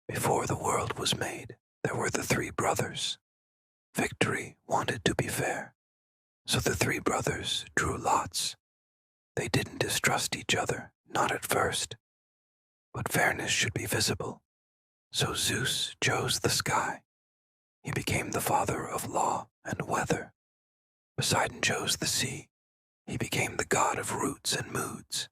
Before the world was made, there were the three brothers. Victory wanted to be fair, so the three brothers drew lots. They didn't distrust each other, not at first. But fairness should be visible, so Zeus chose the sky. He became the father of law and weather. Poseidon chose the sea. He became the god of roots and moods.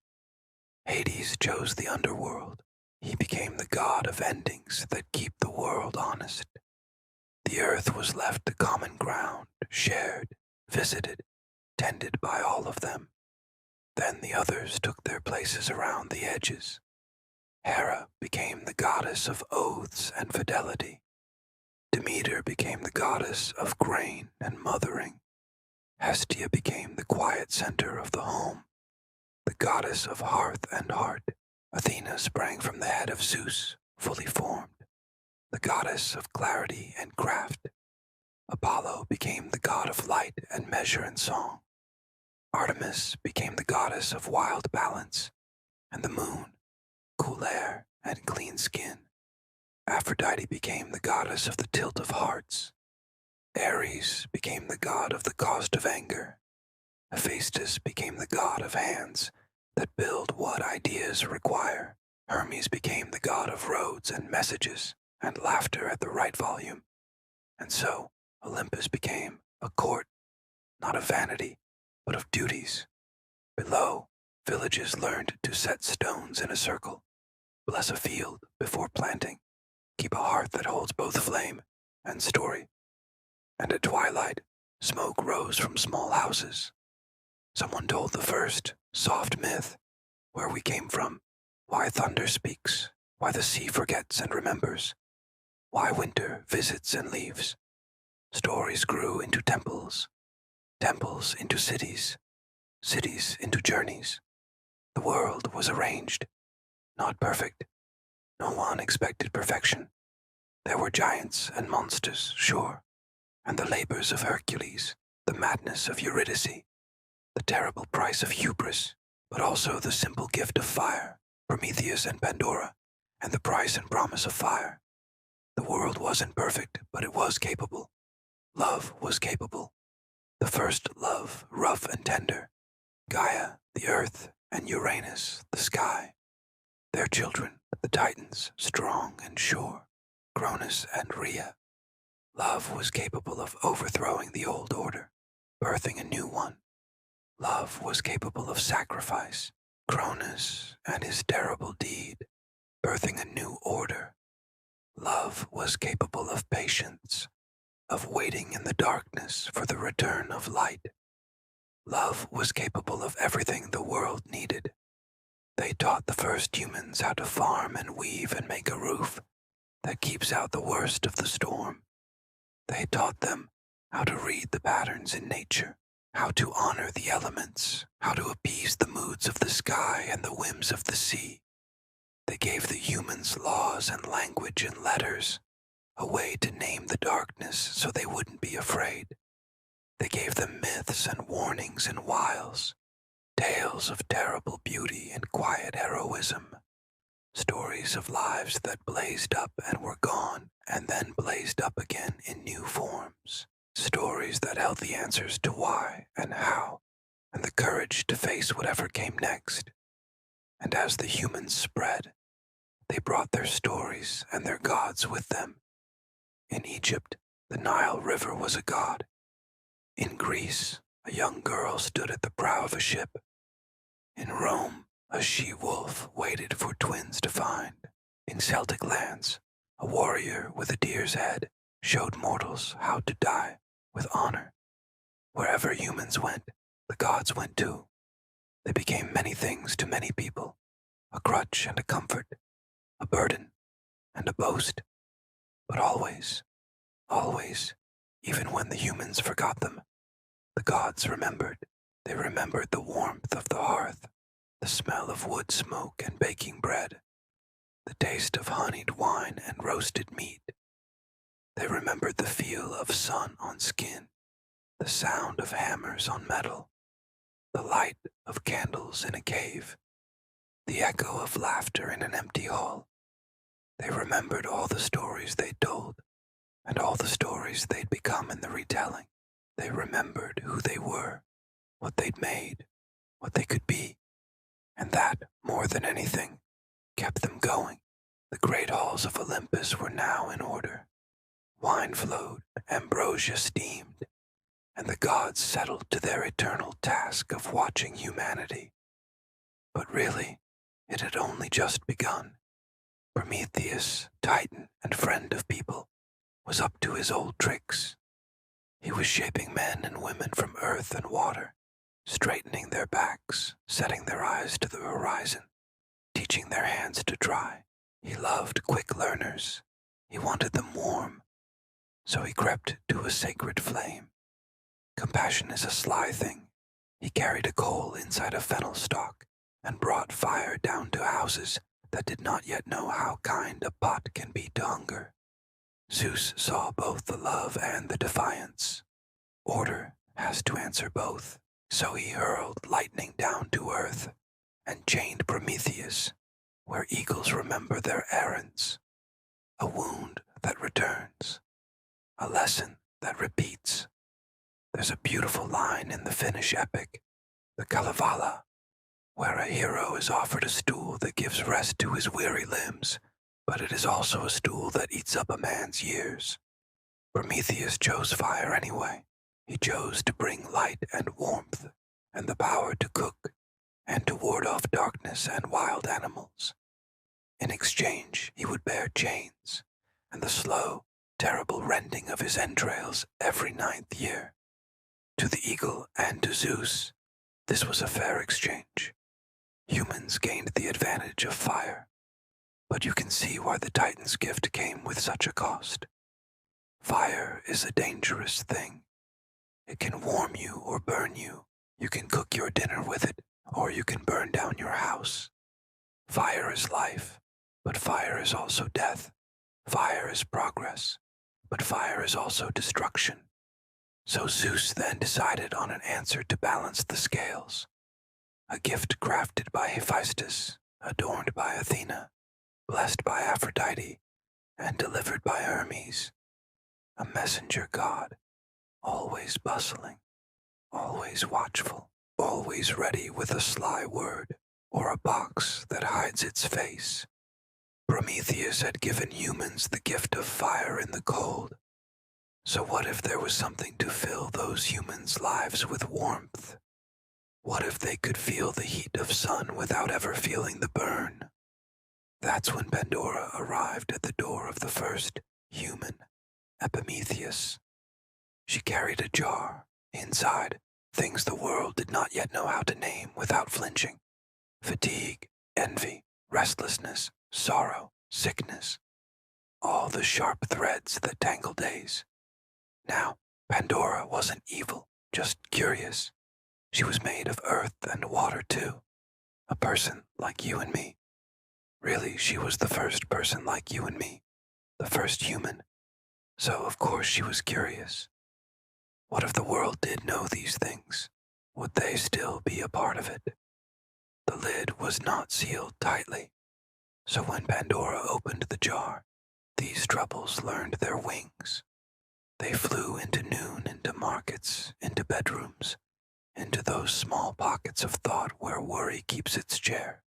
Hades chose the underworld. He became the god of endings that keep the world honest. The earth was left a common ground, shared, visited, tended by all of them. Then the others took their places around the edges. Hera became the goddess of oaths and fidelity. Demeter became the goddess of grain and mothering. Hestia became the quiet center of the home, the goddess of hearth and heart. Athena sprang from the head of Zeus, fully formed, the goddess of clarity and craft. Apollo became the god of light and measure and song. Artemis became the goddess of wild balance, and the moon, cool air and clean skin. Aphrodite became the goddess of the tilt of hearts. Ares became the god of the cost of anger. Hephaestus became the god of hands that build what ideas require. Hermes became the god of roads and messages and laughter at the right volume. And so Olympus became a court, not of vanity, but of duties. Below, villages learned to set stones in a circle, bless a field before planting, keep a hearth that holds both flame and story. And at twilight, smoke rose from small houses. Someone told the first, soft myth, where we came from, why thunder speaks, why the sea forgets and remembers, why winter visits and leaves. Stories grew into temples, temples into cities, cities into journeys. The world was arranged, not perfect. No one expected perfection. There were giants and monsters, sure, and the labors of Hercules, the madness of Eurydice, the terrible price of hubris, but also the simple gift of fire, Prometheus and Pandora, and the price and promise of fire. The world wasn't perfect, but it was capable. Love was capable. The first love, rough and tender. Gaia, the earth, and Uranus, the sky. Their children, the Titans, strong and sure. Kronos and Rhea. Love was capable of overthrowing the old order, birthing a new one. Love was capable of sacrifice. Kronos and his terrible deed, birthing a new order. Love was capable of patience, of waiting in the darkness for the return of light. Love was capable of everything the world needed. They taught the first humans how to farm and weave and make a roof that keeps out the worst of the storm. They taught them how to read the patterns in nature, how to honor the elements, how to appease the moods of the sky and the whims of the sea. They gave the humans laws and language and letters, a way to name the darkness so they wouldn't be afraid. They gave them myths and warnings and wiles, tales of terrible beauty and quiet heroism, stories of lives that blazed up and were gone and then blazed up again in new forms, stories that held the answers to why and how and the courage to face whatever came next. And as the humans spread, they brought their stories and their gods with them. In Egypt, the Nile River was a god. In Greece, a young girl stood at the prow of a ship. In Rome, a she-wolf waited for twins to find. In Celtic lands, a warrior with a deer's head showed mortals how to die with honor. Wherever humans went, the gods went too. They became many things to many people, a crutch and a comfort, a burden and a boast. But always, always, even when the humans forgot them, the gods remembered. They remembered the warmth of the hearth, the smell of wood smoke and baking bread, the taste of honeyed wine and roasted meat. They remembered the feel of sun on skin, the sound of hammers on metal, the light of candles in a cave, the echo of laughter in an empty hall. They remembered all the stories they'd told, and all the stories they'd become in the retelling. They remembered who they were, what they'd made, what they could be, and that, more than anything, kept them going. The great halls of Olympus were now in order. Wine flowed, ambrosia steamed, and the gods settled to their eternal task of watching humanity. But really, it had only just begun. Prometheus, titan and friend of people, was up to his old tricks. He was shaping men and women from earth and water, straightening their backs, setting their eyes to the horizon, teaching their hands to try. He loved quick learners. He wanted them warm, so he crept to a sacred flame. Compassion is a sly thing. He carried a coal inside a fennel stalk and brought fire down to houses that did not yet know how kind a pot can be to hunger. Zeus saw both the love and the defiance. Order has to answer both, so he hurled lightning down to earth and chained Prometheus, where eagles remember their errands. A wound that returns, a lesson that repeats. There's a beautiful line in the Finnish epic, the Kalevala, where a hero is offered a stool that gives rest to his weary limbs, but it is also a stool that eats up a man's years. Prometheus chose fire anyway. He chose to bring light and warmth and the power to cook and to ward off darkness and wild animals. In exchange, he would bear chains and the slow, terrible rending of his entrails every 9th year. To the eagle and to Zeus, this was a fair exchange. Humans gained the advantage of fire, but you can see why the Titan's gift came with such a cost. Fire is a dangerous thing. It can warm you or burn you. You can cook your dinner with it, or you can burn down your house. Fire is life, but fire is also death. Fire is progress, but fire is also destruction. So Zeus then decided on an answer to balance the scales. A gift crafted by Hephaestus, adorned by Athena, blessed by Aphrodite, and delivered by Hermes. A messenger god, always bustling, always watchful, always ready with a sly word or a box that hides its face. Prometheus had given humans the gift of fire in the cold. So what if there was something to fill those humans' lives with warmth? What if they could feel the heat of sun without ever feeling the burn? That's when Pandora arrived at the door of the first human, Epimetheus. She carried a jar. Inside, things the world did not yet know how to name without flinching. Fatigue, envy, restlessness, sorrow, sickness. All the sharp threads that tangle days. Now, Pandora wasn't evil, just curious. She was made of earth and water too. A person like you and me. Really, she was the first person like you and me. The first human. So, of course, she was curious. What if the world did know these things? Would they still be a part of it? The lid was not sealed tightly. So when Pandora opened the jar, these troubles learned their wings. They flew into noon, into markets, into bedrooms, into those small pockets of thought where worry keeps its chair.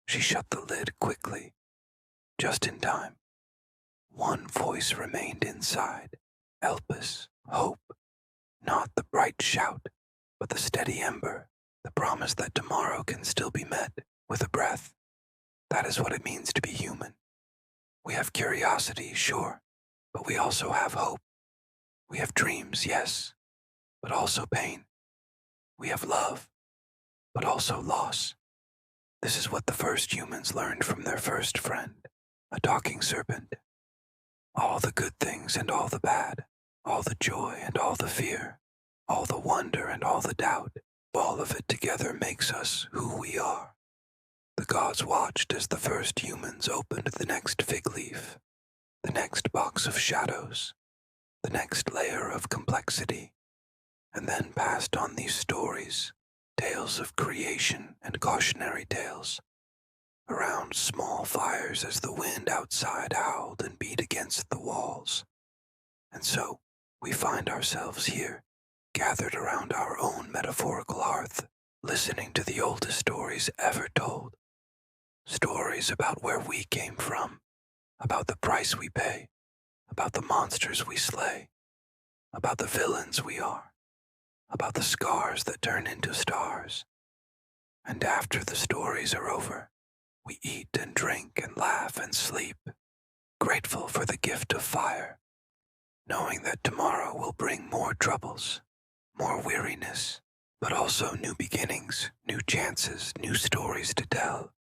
She shut the lid quickly, just in time. One voice remained inside, Elpis, hope, not the bright shout, but the steady ember, the promise that tomorrow can still be met with a breath. That is what it means to be human. We have curiosity, sure, but we also have hope. We have dreams, yes, but also pain. We have love, but also loss. This is what the first humans learned from their first friend, a talking serpent. All the good things and all the bad, all the joy and all the fear, all the wonder and all the doubt, all of it together makes us who we are. The gods watched as the first humans opened the next fig leaf, the next box of shadows, the next layer of complexity, and then passed on these stories, tales of creation and cautionary tales. around small fires as the wind outside howled and beat against the walls. And so we find ourselves here, gathered around our own metaphorical hearth, listening to the oldest stories ever told. Stories about where we came from, about the price we pay, about the monsters we slay, about the villains we are, about the scars that turn into stars. And after the stories are over, we eat and drink and laugh and sleep, grateful for the gift of fire, knowing that tomorrow will bring more troubles, more weariness, but also new beginnings, new chances, new stories to tell,